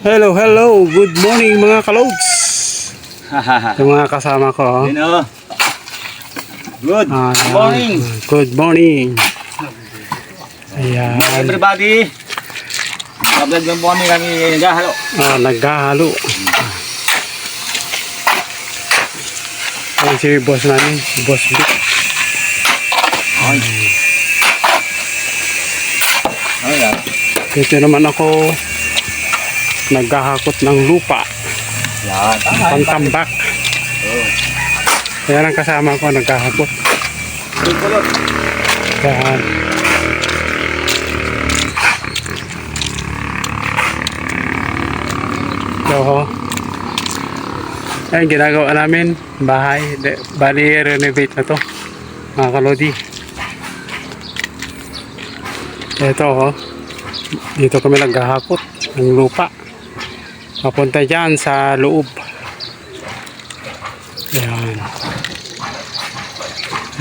Hello, hello. Good morning mga kalods. Yung mga kasama ko. Good morning. Good morning. Ayan. Everybody. Kablad ng po kami naghahalo. Naghahalo. Ayan si boss namin. Boss Vic. Ayan. Dito naman ako naghahakot ng lupa. Yan. Pantambak. Ayan ang kasama ko naghahakot. Ayan. So, ayan ginagawa namin bahay. Bali renovate na to mga kalodi. Ito dito kami naghahakot ng lupa papunta dyan sa loob.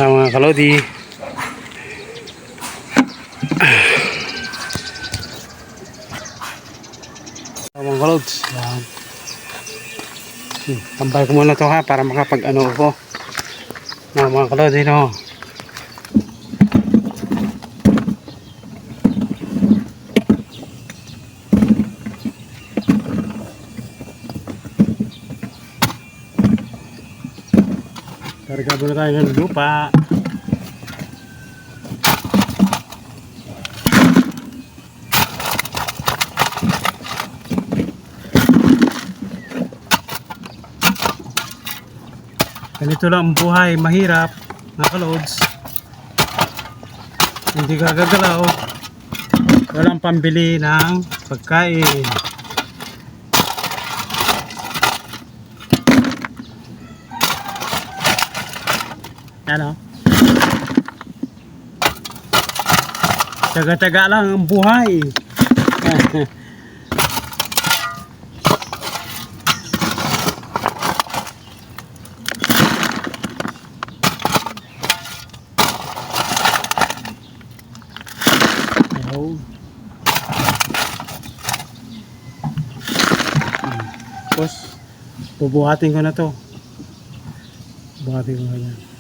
Ayan mga kalodi. Mga kalods, ayan. Tambay ko muna to ha para makapag ano ako mga kalodi no. Karga muna tayo ng lupa. Ganito lang ang buhay, mahirap mga kalods. Hindi ka gagalaw, walang pambili ng pagkain. Ano? Taga-taga lang ang buhay. Tapos bubuhatin ko na to. Buhatin ko na yan.